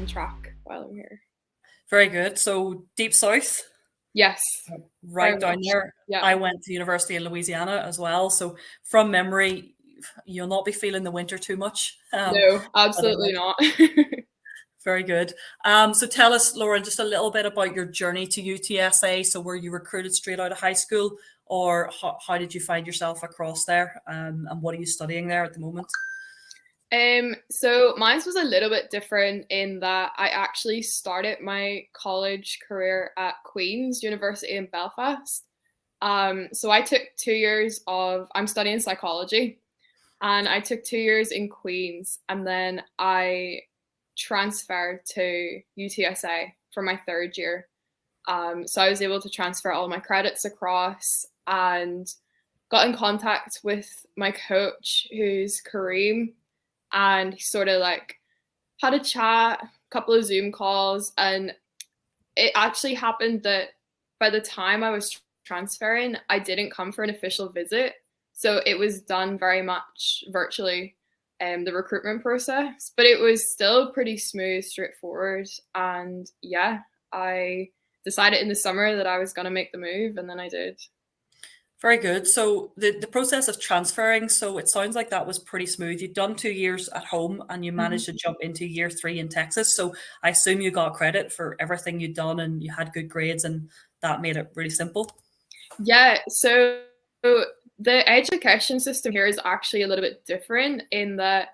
and track while I'm here. Very good. So deep south, Yes, right very down much. there. Yeah. I went to university in Louisiana as well. So from memory, you'll not be feeling the winter too much. No, But, absolutely not. very good. So tell us, Lauren, just a little bit about your journey to UTSA. So were you recruited straight out of high school, or how did you find yourself across there? And what are you studying there at the moment? So mine was a little bit different in that I actually started my college career at Queen's University in Belfast. So I took 2 years I'm studying psychology, and I took 2 years in Queen's, and then I transferred to UTSA for my third year. So I was able to transfer all my credits across and got in contact with my coach, who's Kareem, and he sort of like had a chat, a couple of Zoom calls, and it actually happened that by the time I was transferring, I didn't come for an official visit. So it was done very much virtually, the recruitment process, but it was still pretty smooth, straightforward. And yeah, I decided in the summer that I was going to make the move, and then I did. Very good. So the process of transferring, so it sounds like that was pretty smooth. You'd done 2 years at home and you Mhm. managed to jump into year three in Texas. So I assume you got credit for everything you'd done and you had good grades, and that made it really simple. Yeah, so the education system here is actually a little bit different in that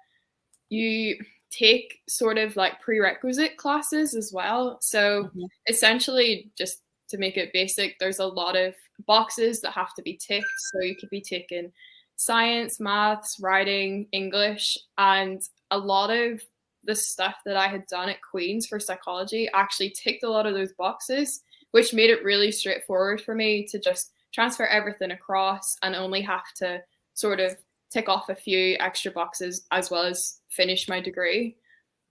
you take sort of like prerequisite classes as well. So Mhm. essentially, just to make it basic, there's a lot of boxes that have to be ticked. So you could be taking science, maths, writing, English, and a lot of the stuff that I had done at Queen's for psychology actually ticked a lot of those boxes, which made it really straightforward for me to just transfer everything across and only have to sort of tick off a few extra boxes as well as finish my degree.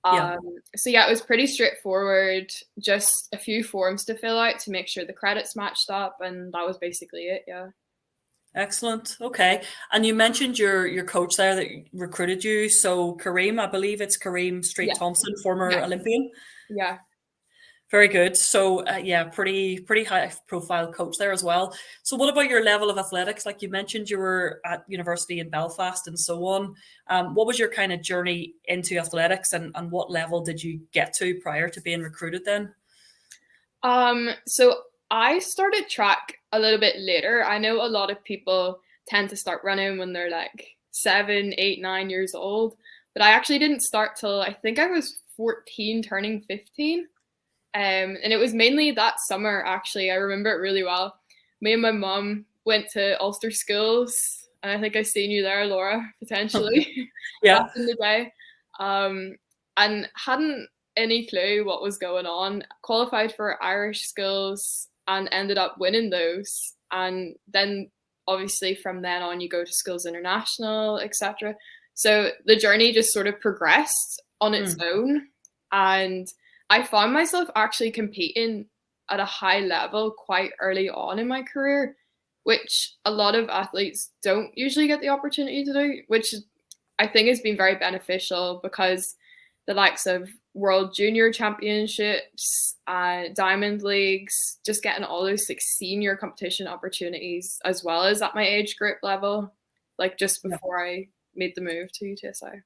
Yeah. So yeah, it was pretty straightforward. Just a few forms to fill out to make sure the credits matched up, and that was basically it. Yeah. Excellent. Okay. And you mentioned your coach there that recruited you. So Kareem, I believe it's Kareem Street Yeah. Thompson, former Yes. Olympian. Yeah. Very good. So yeah, pretty high profile coach there as well. So what about your level of athletics? Like you mentioned, you were at university in Belfast and so on. What was your kind of journey into athletics, and what level did you get to prior to being recruited then? So I started track a little bit later. I know a lot of people tend to start running when they're like 7, 8, 9 years old, but I actually didn't start till I think I was 14, turning 15. And it was mainly that summer, actually. I remember it really well. Me and my mum went to Ulster schools, and I think I seen you there, Laura, potentially, back Yeah. in the day. And hadn't any clue what was going on. Qualified for Irish schools and ended up winning those. And then obviously from then on you go to Schools International, etc. So the journey just sort of progressed on its Mm. own. And I found myself actually competing at a high level quite early on in my career, which a lot of athletes don't usually get the opportunity to do, which I think has been very beneficial because the likes of World Junior Championships, Diamond Leagues, just getting all those like senior competition opportunities as well as at my age group level, like just Yeah. before I made the move to UTSA.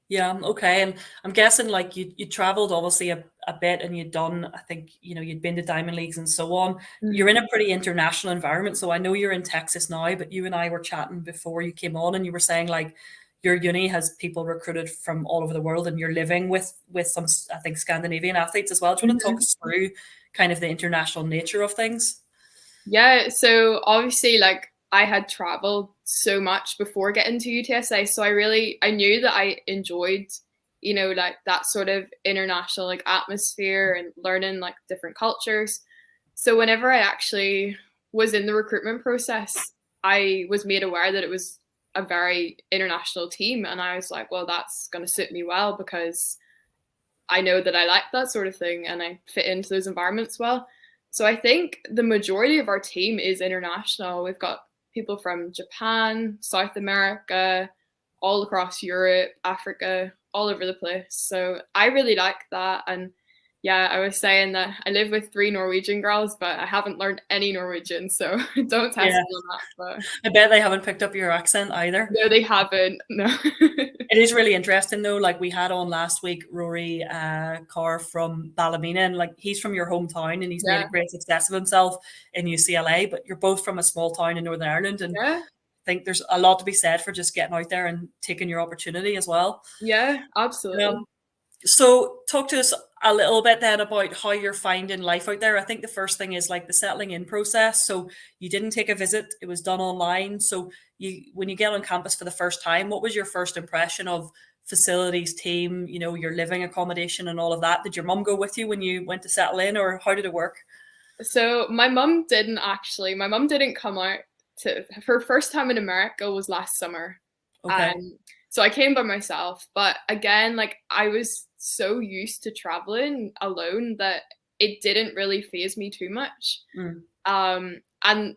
Yeah, okay. And I'm guessing like you traveled obviously a bit, and you'd done, I think, you'd been to Diamond Leagues and so on. You're in a pretty international environment. So I know you're in Texas now, but you and I were chatting before you came on, and you were saying like your uni has people recruited from all over the world, and you're living with some, I think, Scandinavian athletes as well. Do you want to talk Mhm. us through kind of the international nature of things? Yeah, so obviously like I had traveled so much before getting to UTSA, so I knew that I enjoyed, like that sort of international like atmosphere and learning like different cultures. So whenever I actually was in the recruitment process, I was made aware that it was a very international team, and I was like, well, that's going to suit me well because I know that I like that sort of thing and I fit into those environments well. So I think the majority of our team is international. We've got people from Japan, South America, all across Europe, Africa, all over the place. So I really like that. And yeah, I was saying that I live with 3 Norwegian girls, but I haven't learned any Norwegian, so don't test Yeah, me on that. But I bet they haven't picked up your accent either. no, they haven't. No. It is really interesting though. Like we had on last week, Rory Kerr from Ballymena, and like he's from your hometown, and he's made a Yeah, great success of himself in UCLA. But you're both from a small town in Northern Ireland, and yeah, I think there's a lot to be said for just getting out there and taking your opportunity as well. yeah, absolutely. Um, so talk to us a little bit then about how you're finding life out there. I think the first thing is like the settling in process. So you didn't take a visit, it was done online. So you when you get on campus for the first time, what was your first impression of facilities, team, your living accommodation and all of that? Did your mum go with you when you went to settle in, or how did it work? So my mum didn't actually. My mum didn't come out to her first time in America was last summer. Okay. Um, so I came by myself. But again, like I was so used to traveling alone that it didn't really faze me too much. Mm. And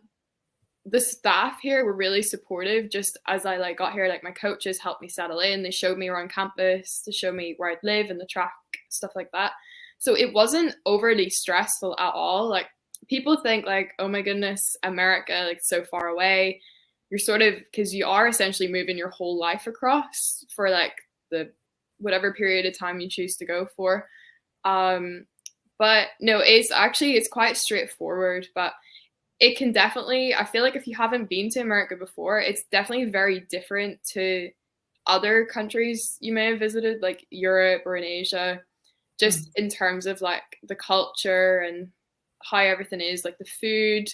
the staff here were really supportive. Just as I like got here, like my coaches helped me settle in. They showed me around campus to show me where I'd live and the track, stuff like that. So it wasn't overly stressful at all. Like people think like, oh my goodness, America, like so far away. You're sort of because you are essentially moving your whole life across for like the whatever period of time you choose to go for. Um, but no, it's quite straightforward. But it can definitely, I feel like if you haven't been to America before, it's definitely very different to other countries you may have visited, like Europe or in Asia, Mm. just in terms of like the culture and how everything is, like the food.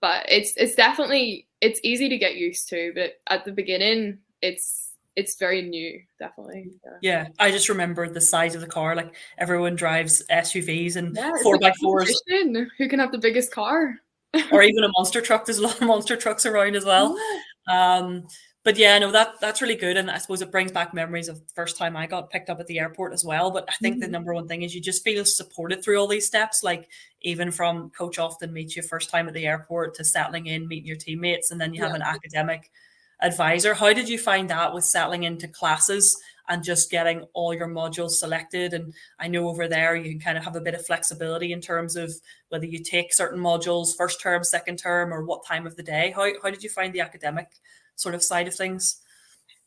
But it's definitely it's easy to get used to, but at the beginning it's very new, definitely. Yeah. Yeah, I just remember the size of the car. Like everyone drives SUVs and Yeah, it's four like by a fours, competition. Who can have the biggest car? or even a monster truck. There's a lot of monster trucks around as well. Yeah. Um, but yeah, no, that's really good, and I suppose it brings back memories of the first time I got picked up at the airport as well. But I think the Mhm. number one thing is you just feel supported through all these steps. Like even from coach often meets you first time at the airport to settling in, meeting your teammates, and then you have Yeah. an academic advisor. How did you find that with settling into classes and just getting all your modules selected? And I know over there you can kind of have a bit of flexibility in terms of whether you take certain modules first term, second term, or what time of the day. How did you find the academic sort of side of things?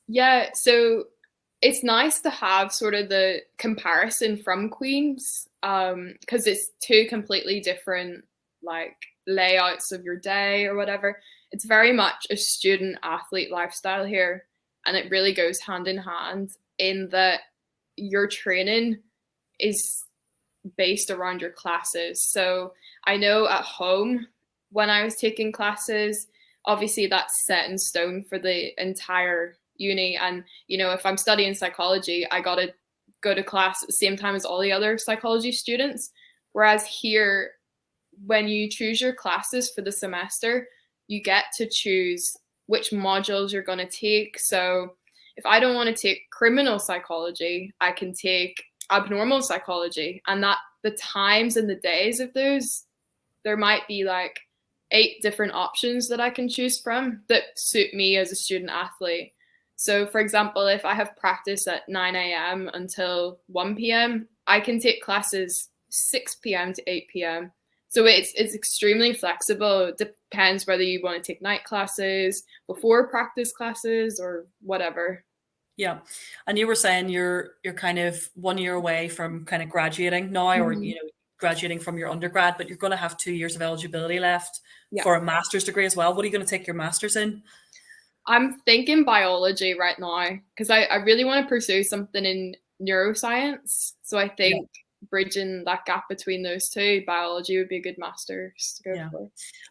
Yeah, so it's nice to have sort of the comparison from Queens, because it's two completely different like layouts of your day or whatever. It's very much a student athlete lifestyle here, and it really goes hand in hand in that your training is based around your classes. So I know at home when I was taking classes, obviously that's set in stone for the entire uni. And, if I'm studying psychology, I got to go to class at the same time as all the other psychology students. Whereas here, when you choose your classes for the semester, you get to choose which modules you're going to take. So if I don't want to take criminal psychology, I can take abnormal psychology. And that the times and the days of those, there might be like 8 different options that I can choose from that suit me as a student athlete. So, for example, if I have practice at 9 a.m. until 1 p.m., I can take classes 6 p.m. to 8 p.m. So it's extremely flexible. It depends whether you want to take night classes, before practice classes, or whatever. Yeah. And you were saying you're kind of 1 year away from kind of graduating now, or Mhm. graduating from your undergrad, but you're going to have 2 years of eligibility left Yeah. for a master's degree as well. What are you going to take your master's in? I'm thinking biology right now because I really want to pursue something in neuroscience. So I Yeah. think bridging that gap between those two, biology would be a good master's to go Yeah. for.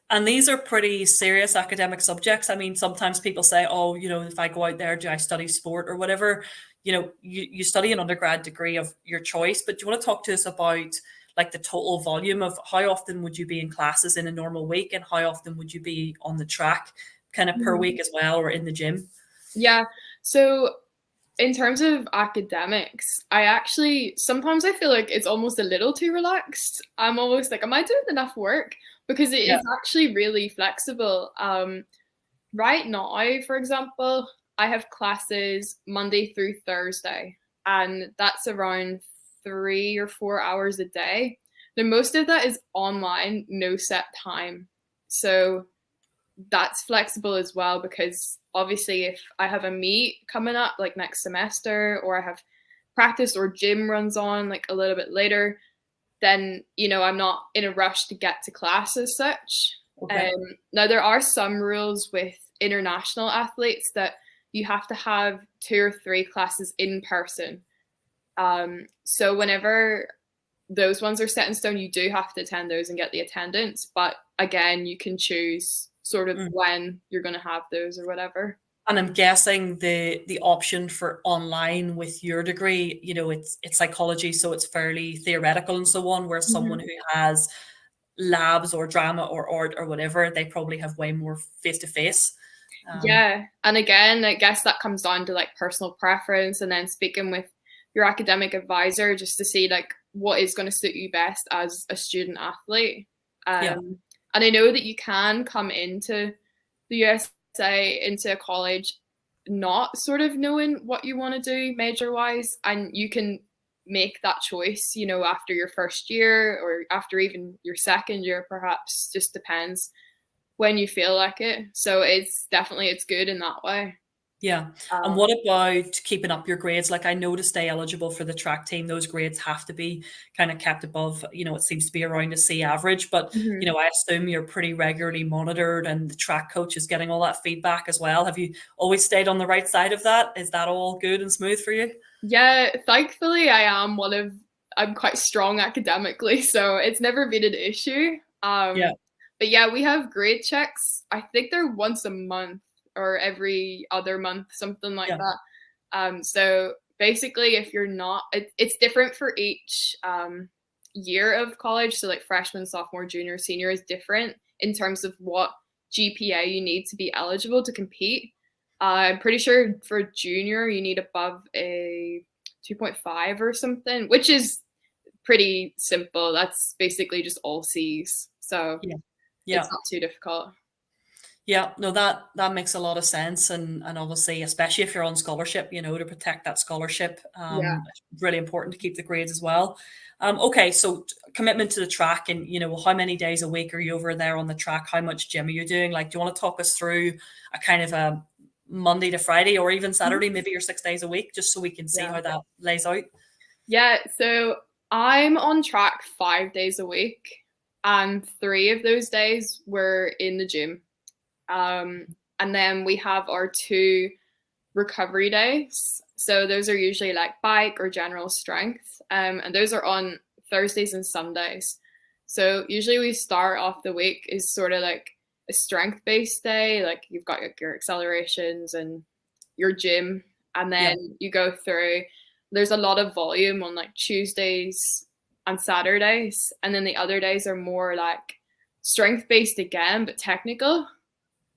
And these are pretty serious academic subjects. I mean, sometimes people say, oh, if I go out there, do I study sport or whatever? You study an undergrad degree of your choice, but do you want to talk to us about like the total volume of how often would you be in classes in a normal week, and how often would you be on the track kind of per Mhm. week as well, or in the gym? Yeah. So in terms of academics, I actually sometimes I feel like it's almost a little too relaxed. I'm almost like, am I doing enough work? Because it Yeah. is actually really flexible. Right now, for example, I have classes Monday through Thursday, and that's around 3 or 4 hours a day. Now, most of that is online, no set time. So that's flexible as well, because obviously if I have a meet coming up like next semester, or I have practice or gym runs on like a little bit later, then I'm not in a rush to get to class as such. Okay. Now there are some rules with international athletes that you have to have 2 or 3 classes in person. So whenever those ones are set in stone, you do have to attend those and get the attendance. But again, you can choose sort of Mm. when you're going to have those or whatever. And I'm guessing the option for online with your degree, it's psychology, so it's fairly theoretical and so on, where someone Mhm. who has labs or drama or art or whatever, they probably have way more face to face. Yeah. And again, I guess that comes down to like personal preference, and then speaking with your academic advisor just to see like what is going to suit you best as a student athlete. Yeah. And I know that you can come into the USA, into a college, not sort of knowing what you want to do major wise, and you can make that choice, after your first year or after even your second year, perhaps, just depends when you feel like it. So it's good in that way. Yeah. And Um, what about keeping up your grades? Like I know to stay eligible for the track team, those grades have to be kind of kept above, it seems to be around a C average, but mhm. I assume you're pretty regularly monitored and the track coach is getting all that feedback as well. Have you always stayed on the right side of that? Is that all good and smooth for you? Yeah, thankfully I'm quite strong academically, so it's never been an issue. Yeah. But yeah, we have grade checks. I think they're once a month or every other month, something like Yeah. that. So basically, if you're not, it's different for each year of college. So like freshman, sophomore, junior, senior is different in terms of what GPA you need to be eligible to compete. I'm pretty sure for junior you need above a 2.5 or something, which is pretty simple. That's basically just all C's. So Yeah. it's Yeah. not too difficult. Yeah, no, that makes a lot of sense, and obviously, especially if you're on scholarship, to protect that scholarship, Yeah. it's really important to keep the grades as well. Okay, so commitment to the track, and how many days a week are you over there on the track? How much gym are you doing? Like, do you want to talk us through a kind of a Monday to Friday, or even Mhm. Saturday, maybe you're 6 days a week, just so we can see Yeah. how that lays out? Yeah. So I'm on track 5 days a week, and 3 of those days we're in the gym. Um, and then we have our 2 recovery days. So those are usually like bike or general strength. And those are on Thursdays and Sundays. So usually we start off the week is sort of like a strength based day. Like you've got your accelerations and your gym. And Yeah. then you go through, there's a lot of volume on like Tuesdays and Saturdays. And then the other days are more like strength based again, but technical.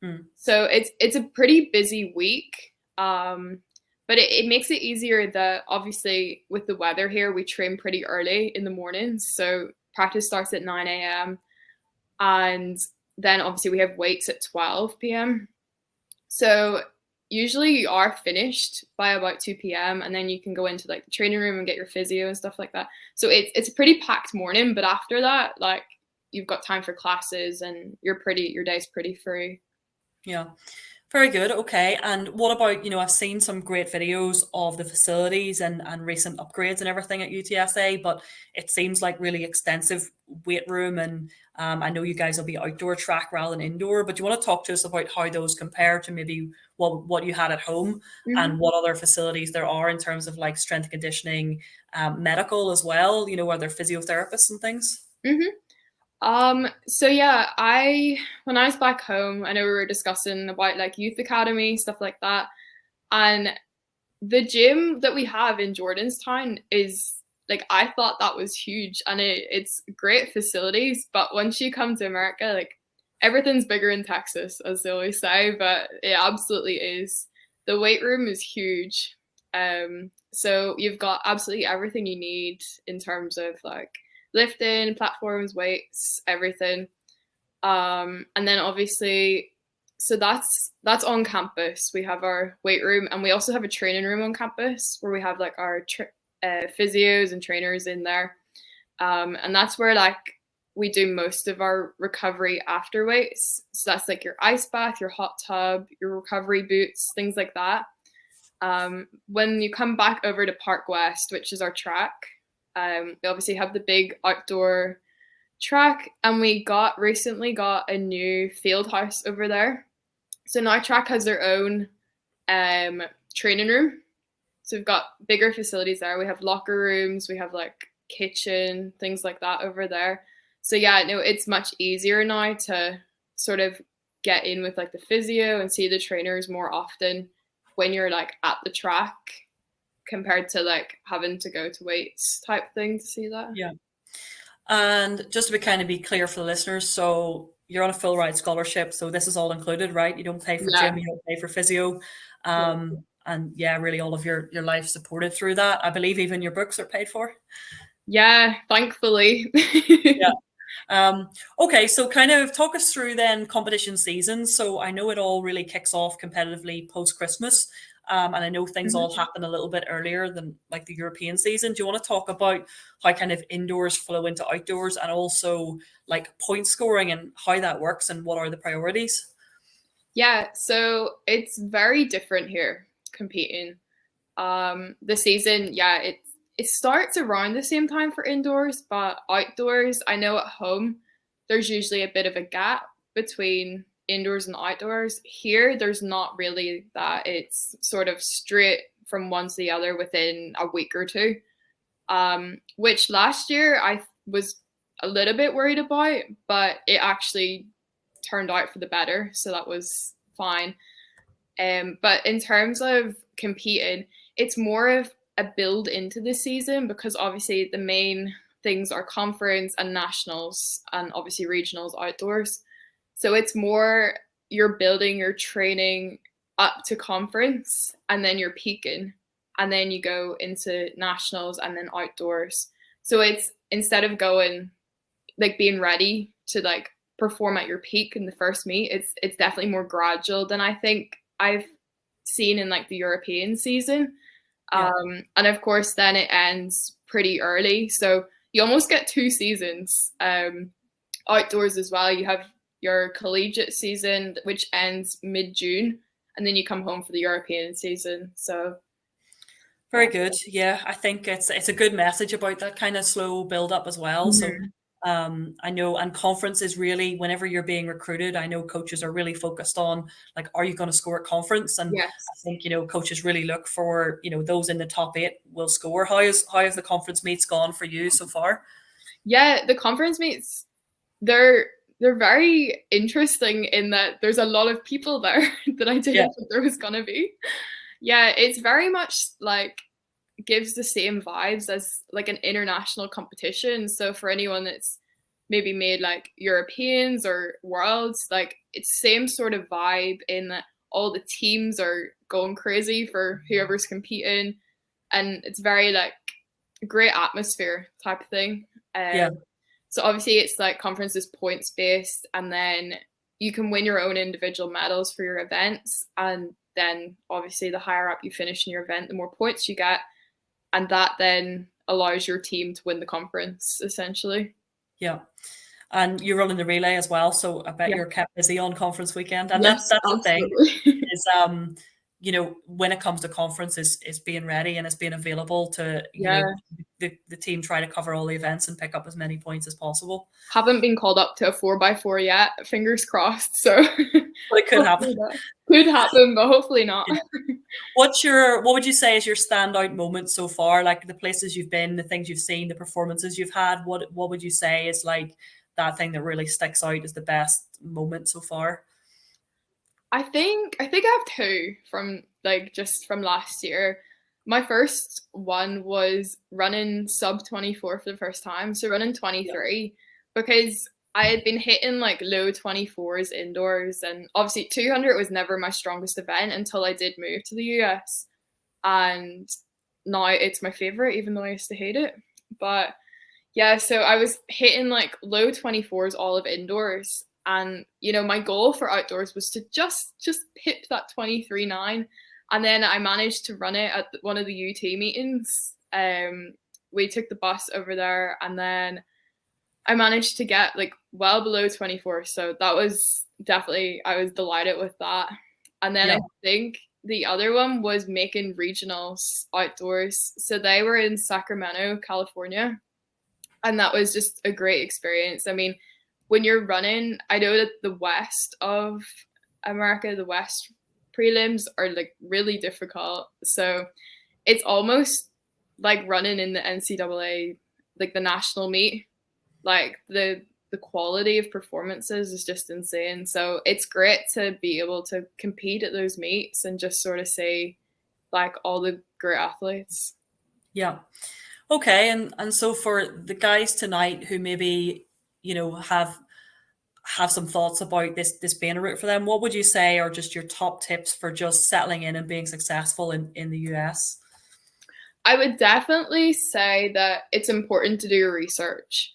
Mm. So it's a pretty busy week. But it makes it easier that obviously with the weather here, we train pretty early in the mornings. So practice starts at 9 a.m. And then obviously we have weights at 12 p.m. So usually you are finished by about 2 p.m. and then you can go into like the training room and get your physio and stuff like that. So it's a pretty packed morning, but after that, like you've got time for classes and your day's pretty free. Yeah. Very good. Okay. And what about, I've seen some great videos of the facilities and recent upgrades and everything at UTSA, but it seems like really extensive weight room. And I know you guys will be outdoor track rather than indoor, but do you want to talk to us about how those compare to maybe what you had at home Mhm. and what other facilities there are in terms of like strength and conditioning, medical as well, are there physiotherapists and things? Mhm. So yeah, when I was back home, I know we were discussing about like youth academy, stuff like that. And the gym that we have in Jordanstown is like I thought that was huge and it's great facilities, but once you come to America, like everything's bigger in Texas, as they always say, but it absolutely is. The weight room is huge. So you've got absolutely everything you need in terms of like lifting, platforms, weights, everything. And then obviously So that's on campus. We have our weight room, and we also have a training room on campus where we have like our physios and trainers in there. And that's where like we do most of our recovery after weights. So that's like your ice bath, your hot tub, your recovery boots, things like that. When you come back over to Park West, which is our track, we obviously have the big outdoor track, and we recently got a new field house over there. So now track has their own training room. So we've got bigger facilities there. We have locker rooms, we have like kitchen, things like that over there. So yeah, no, it's much easier now to sort of get in with like the physio and see the trainers more often when you're like at the track compared to like having to go to weights type thing to see that. Yeah. And just to be clear for the listeners, so you're on a full ride scholarship, so this is all included, right? You don't pay for Yeah. gym, you don't pay for physio. Yeah. And yeah, really all of your life supported through that. I believe even your books are paid for. Yeah, thankfully. Yeah. Okay, so kind of talk us through then competition seasons. So I know it all really kicks off competitively post Christmas. And I know things all happen a little bit earlier than like the European season. Do you want to talk about how kind of indoors flow into outdoors, and also like point scoring and how that works and what are the priorities? Yeah, so it's very different here competing. The season, yeah, it starts around the same time for indoors, but outdoors, I know at home there's usually a bit of a gap between indoors and outdoors. Here, there's not really that. It's sort of straight from one to the other within a week or two. Which last year I was a little bit worried about, but it actually turned out for the better, so that was fine. But in terms of competing, it's more of a build into the season because obviously the main things are conference and nationals and obviously regionals outdoors. So it's more you're building your training up to conference and then you're peaking and then you go into nationals and then outdoors. So it's instead of going like being ready to like perform at your peak in the first meet, it's definitely more gradual than I think I've seen in like the European season. Yeah. And of course then it ends pretty early. So you almost get two seasons outdoors as well. You have your collegiate season, which ends mid-June, and then you come home for the European season. So Very good. Yeah, I think it's a good message about that kind of slow build up as well. So I know, and conference is really whenever you're being recruited, I know coaches are really focused on like, are you going to score at conference? And I yes. think, coaches really look for, those in the top 8 will score. How has the conference meets gone for you so far? Yeah, the conference meets, they're very interesting in that there's a lot of people there that I Yeah. didn't think there was gonna be. Yeah, it's very much like gives the same vibes as like an international competition. So for anyone that's maybe made like Europeans or worlds, like it's same sort of vibe in that all the teams are going crazy for whoever's competing, and it's very like great atmosphere type of thing. Yeah. So obviously it's like conference is points based, and then you can win your own individual medals for your events, and then obviously the higher up you finish in your event, the more points you get, and that then allows your team to win the conference essentially. Yeah. And you're running the relay as well, so I bet Yeah. you're kept busy on conference weekend. And Yes, that's the thing absolutely. is, when it comes to conference, is being ready and is being available to, Yeah. the team try to cover all the events and pick up as many points as possible. Haven't been called up to a 4x4 yet, fingers crossed. So But it could happen. could happen, but hopefully not. Yeah. What would you say is your standout moment so far? Like the places you've been, the things you've seen, the performances you've had. What would you say is like that thing that really sticks out as the best moment so far? I think I have two from like just from last year. My first one was running sub 24 for the first time, so running 23 because I had been hitting like low 24s indoors, and obviously 200 was never my strongest event until I did move to the US, and now it's my favorite even though I used to hate it. But yeah, so I was hitting like low 24s all of indoors, And, my goal for outdoors was to just hit that 23.9. And then I managed to run it at one of the UT meetings. We took the bus over there, and then I managed to get like well below 24. So that was definitely, I was delighted with that. And then Yeah. I think the other one was making regionals outdoors. So they were in Sacramento, California. And that was just a great experience. I mean, when you're running, I know that the west of America, the west prelims are like really difficult. So it's almost like running in the NCAA, like the national meet. Like the quality of performances is just insane. So it's great to be able to compete at those meets and just sort of see like all the great athletes. Yeah. Okay. And so for the guys tonight who maybe, have some thoughts about this being a route for them, what would you say are just your top tips for just settling in and being successful in the US? I would definitely say that it's important to do your research.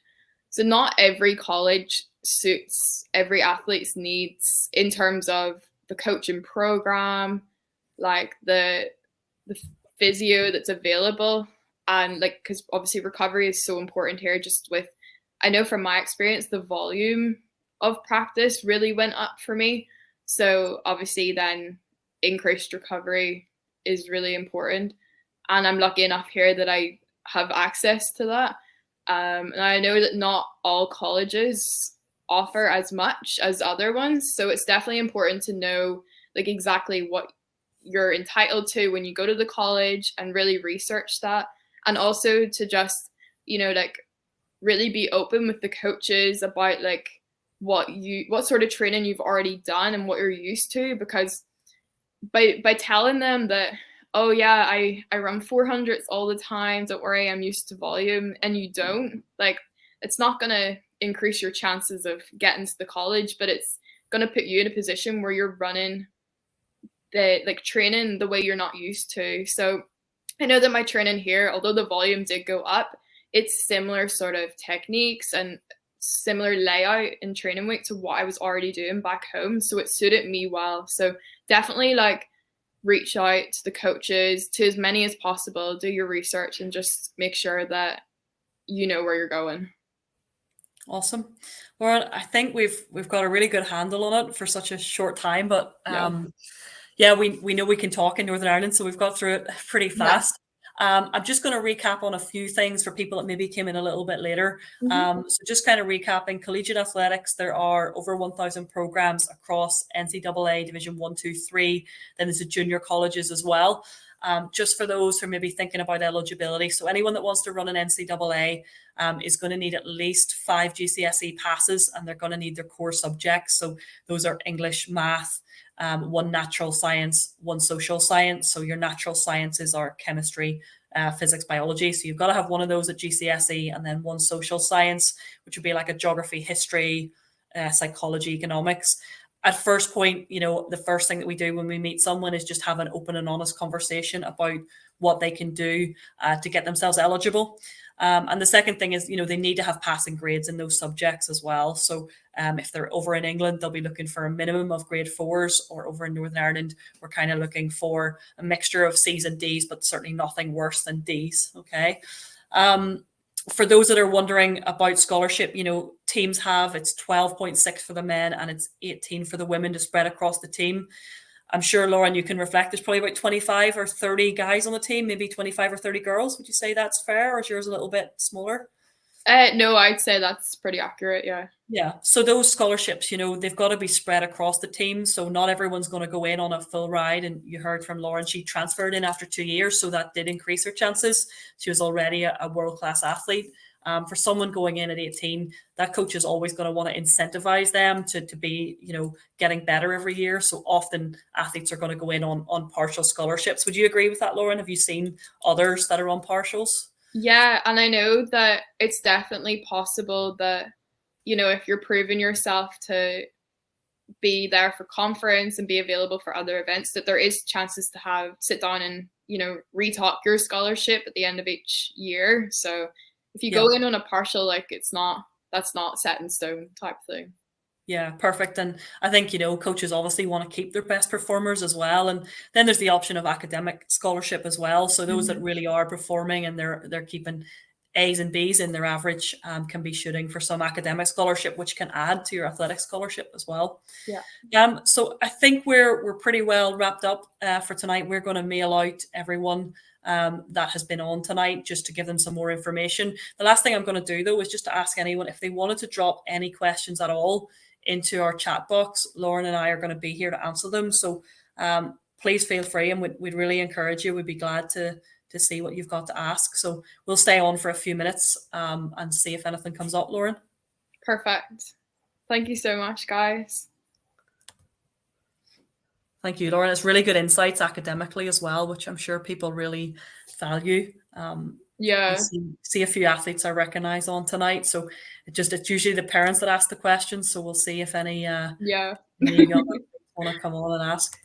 So not every college suits every athlete's needs in terms of the coaching program, like the physio that's available, and like because obviously recovery is so important here. Just with, I know from my experience, the volume of practice really went up for me. So obviously then increased recovery is really important, and I'm lucky enough here that I have access to that. And I know that not all colleges offer as much as other ones, so it's definitely important to know like exactly what you're entitled to when you go to the college and really research that, and also to just like really be open with the coaches about like what sort of training you've already done and what you're used to, because by telling them that, oh yeah, I run 400s all the time, don't worry, I'm used to volume, and you don't, like, it's not going to increase your chances of getting to the college, but it's going to put you in a position where you're running the like training the way you're not used to. So I know that my training here, although the volume did go up, it's similar sort of techniques and similar layout in training week to what I was already doing back home. So it suited me well. So definitely like reach out to the coaches, to as many as possible, do your research, and just make sure that you know where you're going. Awesome. Well, I think we've got a really good handle on it for such a short time, but Yeah. yeah, we know we can talk in Northern Ireland, so we've got through it pretty Yeah. fast. I'm just going to recap on a few things for people that maybe came in a little bit later. Mm-hmm. So just kind of recapping collegiate athletics, there are over 1,000 programs across NCAA Division 1, 2, 3. Then there's the junior colleges as well. Just for those who are maybe thinking about eligibility. So anyone that wants to run an NCAA is going to need at least 5 GCSE passes, and they're going to need their core subjects. So those are English, math, one natural science, one social science. So your natural sciences are chemistry, physics, biology. So you've got to have one of those at GCSE, and then one social science, which would be like a geography, history, psychology, economics. At first point, the first thing that we do when we meet someone is just have an open and honest conversation about what they can do to get themselves eligible. And the second thing is, they need to have passing grades in those subjects as well. So if they're over in England, they'll be looking for a minimum of grade 4s, or over in Northern Ireland, we're kind of looking for a mixture of C's and D's, but certainly nothing worse than D's. Okay. For those that are wondering about scholarship, teams have, it's 12.6 for the men and it's 18 for the women to spread across the team. I'm sure, Lauren, you can reflect, there's probably about 25 or 30 guys on the team, maybe 25 or 30 girls. Would you say that's fair, or is yours a little bit smaller? No, I'd say that's pretty accurate. Yeah. Yeah. So those scholarships, they've got to be spread across the team. So not everyone's going to go in on a full ride. And you heard from Lauren, she transferred in after 2 years. So that did increase her chances. She was already a world-class athlete. For someone going in at 18, that coach is always going to want to incentivize them to be, getting better every year. So often athletes are going to go in on partial scholarships. Would you agree with that, Lauren? Have you seen others that are on partials? Yeah, and I know that it's definitely possible that, if you're proving yourself to be there for conference and be available for other events, that there is chances to sit down and, retalk your scholarship at the end of each year. So if you Yeah. go in on a partial, like that's not set in stone type thing. Yeah, perfect. And I think, coaches obviously want to keep their best performers as well. And then there's the option of academic scholarship as well. So those that Mhm. really are performing and they're keeping A's and B's in their average, can be shooting for some academic scholarship, which can add to your athletic scholarship as well. Yeah. So I think we're pretty well wrapped up for tonight. We're going to mail out everyone that has been on tonight just to give them some more information. The last thing I'm going to do though is just to ask anyone if they wanted to drop any questions at all into our chat box. Lauren and I are going to be here to answer them. So please feel free, and we'd really encourage you. We'd be glad to see what you've got to ask. So we'll stay on for a few minutes and see if anything comes up, Lauren. Perfect. Thank you so much, guys. Thank you, Lauren. It's really good insights academically as well, which I'm sure people really value. Yeah. See a few athletes I recognise on tonight. So it's usually the parents that ask the questions. So we'll see if any Yeah. young athletes want to come on and ask.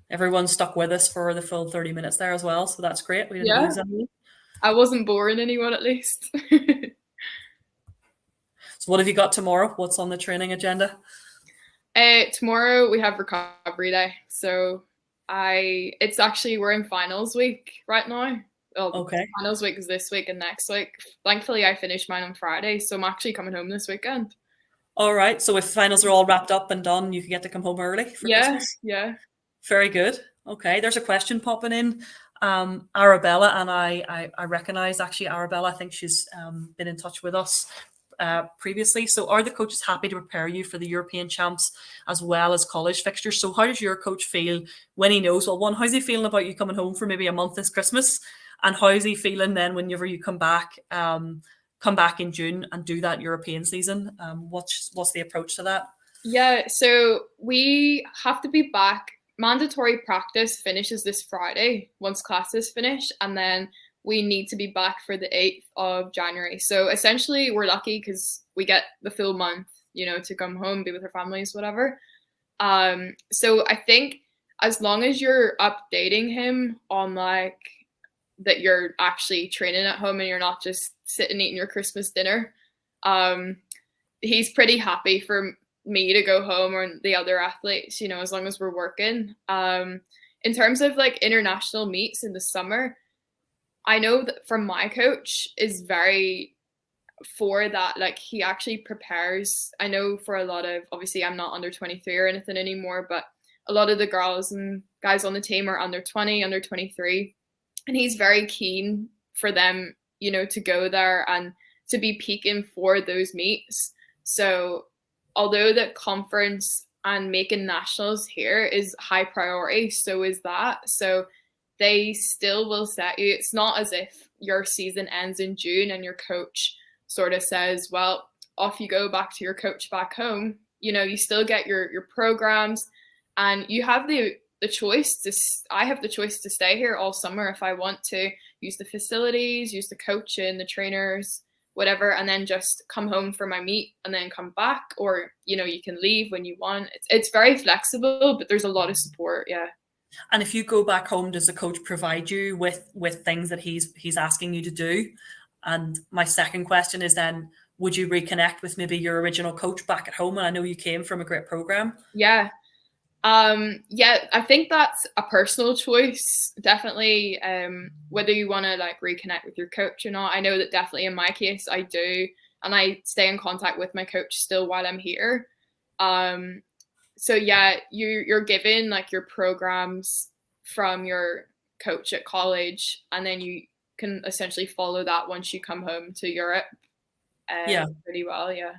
Everyone's stuck with us for the full 30 minutes there as well. So that's great. We didn't Yeah. lose anyone. I wasn't boring anyone, at least. So what have you got tomorrow? What's on the training agenda? Tomorrow we have recovery day, so it's actually we're in finals week right now. Well, Okay. finals week is this week and next week. Thankfully, I finished mine on Friday, so I'm actually coming home this weekend. All right. So if finals are all wrapped up and done, you can get to come home early for Yeah, Christmas. yeah. Very good. Okay. There's a question popping in. Arabella, and I recognize actually Arabella. I think she's been in touch with us previously. So are the coaches happy to prepare you for the European champs as well as college fixtures? So how does your coach feel when he knows, well, one, how's he feeling about you coming home for maybe a month this Christmas? And how's he feeling then whenever you come back in June and do that European season? What's the approach to that? Yeah, so we have to be back. Mandatory practice finishes this Friday once classes finish, and then we need to be back for the 8th of January. So essentially, we're lucky because we get the full month, to come home, be with our families, whatever. So I think as long as you're updating him on like that you're actually training at home and you're not just sitting eating your Christmas dinner, he's pretty happy for me to go home or the other athletes, as long as we're working. In terms of like international meets in the summer, I know that from my coach is very for that. Like he actually prepares. I know for a lot of, obviously I'm not under 23 or anything anymore, but a lot of the girls and guys on the team are under 20, under 23. And he's very keen for them, to go there and to be peaking for those meets. So although the conference and making nationals here is high priority, so is that. So they still will set you. It's not as if your season ends in June and your coach sort of says, well, off you go back to your coach back home. You still get your programs, and you have the choice to. I have the choice to stay here all summer if I want to use the facilities, use the coaching, the trainers, whatever, and then just come home for my meet and then come back, or you can leave when you want. It's very flexible, but there's a lot of support. Yeah. And if you go back home, does the coach provide you with things that he's asking you to do? And my second question is then, would you reconnect with maybe your original coach back at home? And I know you came from a great program. Yeah. Yeah, I think that's a personal choice. Definitely, whether you want to like reconnect with your coach or not. I know that definitely in my case I do, and I stay in contact with my coach still while I'm here. So yeah, you're given like your programs from your coach at college, and then you can essentially follow that once you come home to Europe. Yeah. Pretty well, yeah.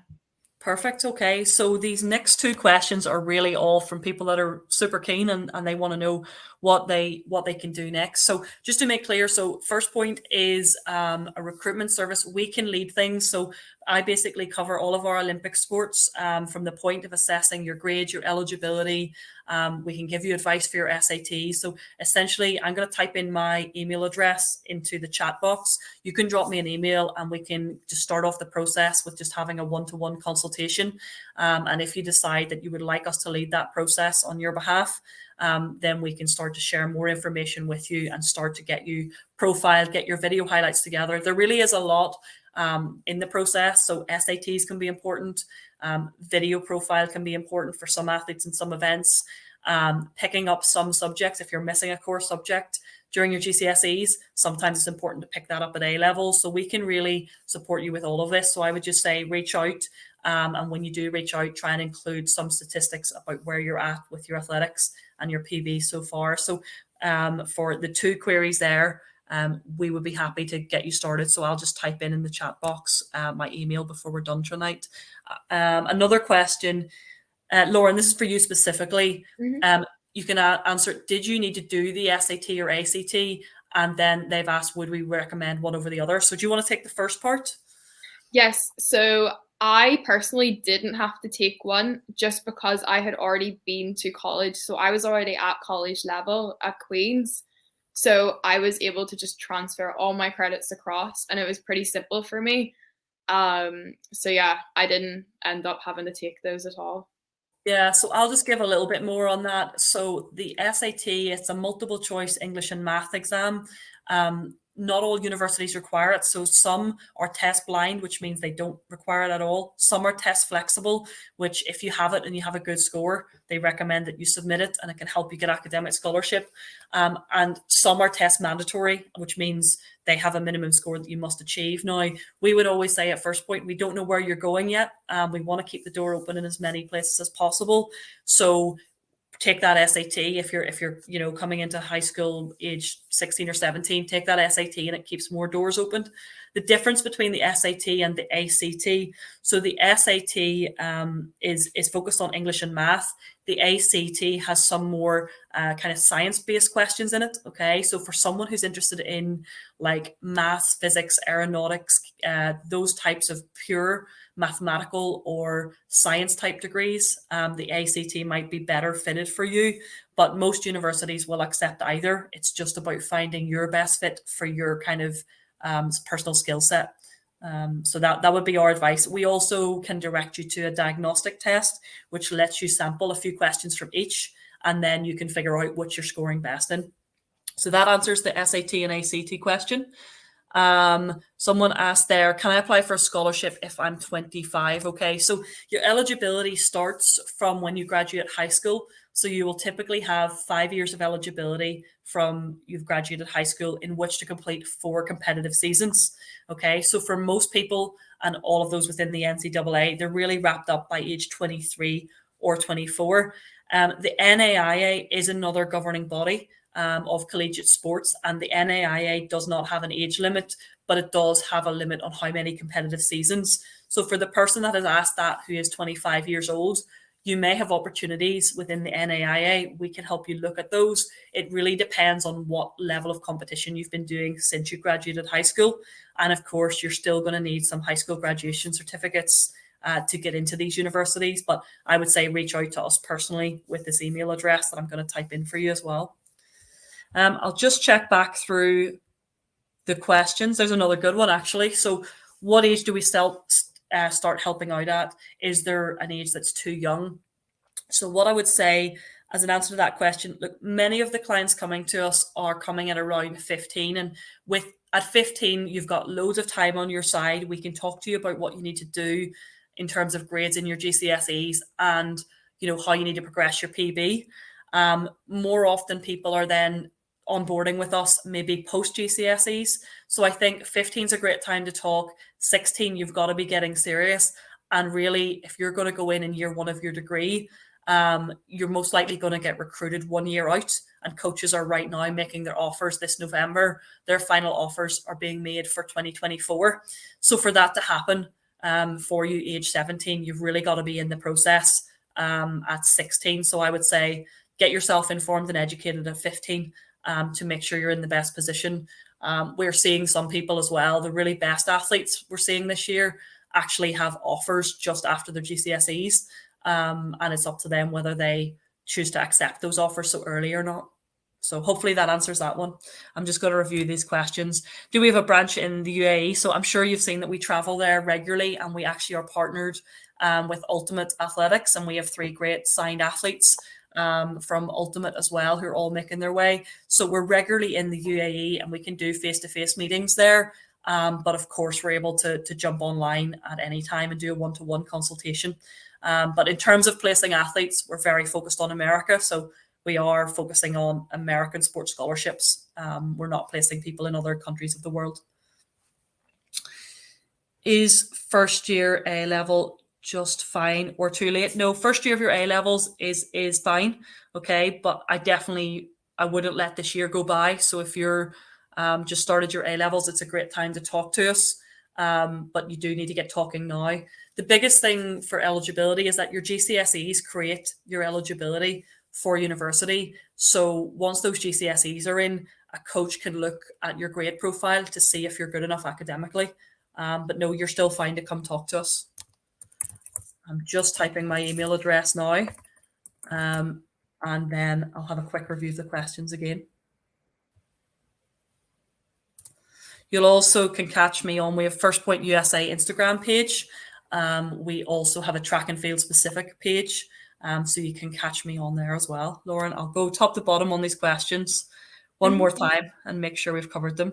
Perfect. Okay. So these next two questions are really all from people that are super keen and they want to know what they can do next. So just to make clear, so first point is a recruitment service. We can lead things. So I basically cover all of our Olympic sports from the point of assessing your grades, your eligibility. We can give you advice for your SAT. So essentially, I'm going to type in my email address into the chat box. You can drop me an email and we can just start off the process with just having a one-to-one consultation. And if you decide that you would like us to lead that process on your behalf, then we can start to share more information with you and start to get you profiled, get your video highlights together. There really is a lot in the process. So SATs can be important. Video profile can be important for some athletes in some events. Picking up some subjects, if you're missing a core subject during your GCSEs, sometimes it's important to pick that up at A level. So we can really support you with all of this. So I would just say reach out. And when you do reach out, try and include some statistics about where you're at with your athletics and your PB so far. So for the 2 queries there, we would be happy to get you started. So I'll just type in the chat box my email before we're done tonight. Another question, Lauren, this is for you specifically. Mm-hmm. You can answer, did you need to do the SAT or ACT? And then they've asked, would we recommend one over the other? So do you want to take the first part? Yes. So I personally didn't have to take one just because I had already been to college. So I was already at college level at Queen's. So I was able to just transfer all my credits across, and it was pretty simple for me. So yeah, I didn't end up having to take those at all. Yeah, so I'll just give a little bit more on that. So the SAT, it's a multiple choice English and math exam. Not all universities require it. So some are test blind, which means they don't require it at all. Some are test flexible, which if you have it and you have a good score, they recommend that you submit it and it can help you get academic scholarship. And some are test mandatory, which means they have a minimum score that you must achieve. Now, we would always say at first point, we don't know where you're going yet. We want to keep the door open in as many places as possible. So take that SAT if you're coming into high school age 16 or 17, take that SAT and it keeps more doors opened. The difference between the SAT and the ACT, so the SAT is focused on English and math. The ACT has some more kind of science-based questions in it. Okay, so for someone who's interested in like maths, physics, aeronautics, those types of pure mathematical or science type degrees, the ACT might be better fitted for you, but most universities will accept either. It's just about finding your best fit for your kind of personal skill set. So that would be our advice. We also can direct you to a diagnostic test, which lets you sample a few questions from each, and then you can figure out what you're scoring best in. So that answers the SAT and ACT question. Someone asked there, can I apply for a scholarship if I'm 25? Okay, so your eligibility starts from when you graduate high school. So you will typically have 5 years of eligibility from you've graduated high school in which to complete 4 competitive seasons. Okay, so for most people and all of those within the NCAA, they're really wrapped up by age 23 or 24. The NAIA is another governing body of collegiate sports, and the NAIA does not have an age limit, but it does have a limit on how many competitive seasons. So for the person that has asked that who is 25 years old, you may have opportunities within the NAIA. We can help you look at those. It really depends on what level of competition you've been doing since you graduated high school. And of course, you're still going to need some high school graduation certificates to get into these universities. But I would say reach out to us personally with this email address that I'm going to type in for you as well. I'll just check back through the questions. There's another good one, actually. So what age do we start helping out at? Is there an age that's too young? So what I would say as an answer to that question, look, many of the clients coming to us are coming at around 15. And at 15, you've got loads of time on your side. We can talk to you about what you need to do in terms of grades in your GCSEs and how you need to progress your PB. More often people are then onboarding with us maybe post GCSEs. So I think 15 is a great time to talk. 16, you've got to be getting serious. And really, if you're going to go in year 1 of your degree, you're most likely going to get recruited 1 year out. And coaches are right now making their offers this November. Their final offers are being made for 2024. So for that to happen for you age 17, you've really got to be in the process at 16. So I would say get yourself informed and educated at 15 to make sure you're in the best position. We're seeing some people as well, the really best athletes we're seeing this year actually have offers just after their GCSEs. And it's up to them whether they choose to accept those offers so early or not. So hopefully that answers that one. I'm just going to review these questions. Do we have a branch in the UAE? So I'm sure you've seen that we travel there regularly, and we actually are partnered with Ultimate Athletics, and we have 3 great signed athletes from Ultimate as well who are all making their way. So we're regularly in the UAE, and we can do face-to-face meetings there. But of course, we're able to jump online at any time and do a one-to-one consultation. But in terms of placing athletes, we're very focused on America. So we are focusing on American sports scholarships. We're not placing people in other countries of the world. Is first year A level just fine or too late? No, first year of your A levels is fine. Okay, but I wouldn't let this year go by. So if you're just started your A levels, it's a great time to talk to us. But you do need to get talking now. The biggest thing for eligibility is that your GCSEs create your eligibility for university. So once those GCSEs are in, a coach can look at your grade profile to see if you're good enough academically. But no, you're still fine to come talk to us. I'm just typing my email address now. And then I'll have a quick review of the questions again. You'll also can catch me on, we have First Point USA Instagram page. We also have a track and field specific page. So you can catch me on there as well. Lauren, I'll go top to bottom on these questions one more time and make sure we've covered them.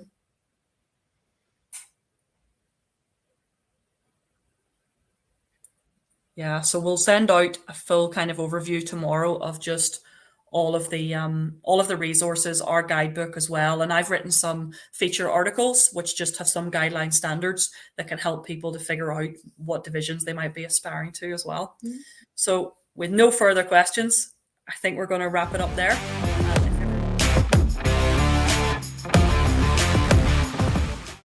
Yeah, so we'll send out a full kind of overview tomorrow of just all of the resources, our guidebook as well. And I've written some feature articles which just have some guideline standards that can help people to figure out what divisions they might be aspiring to as well. So with no further questions, I think we're going to wrap it up there.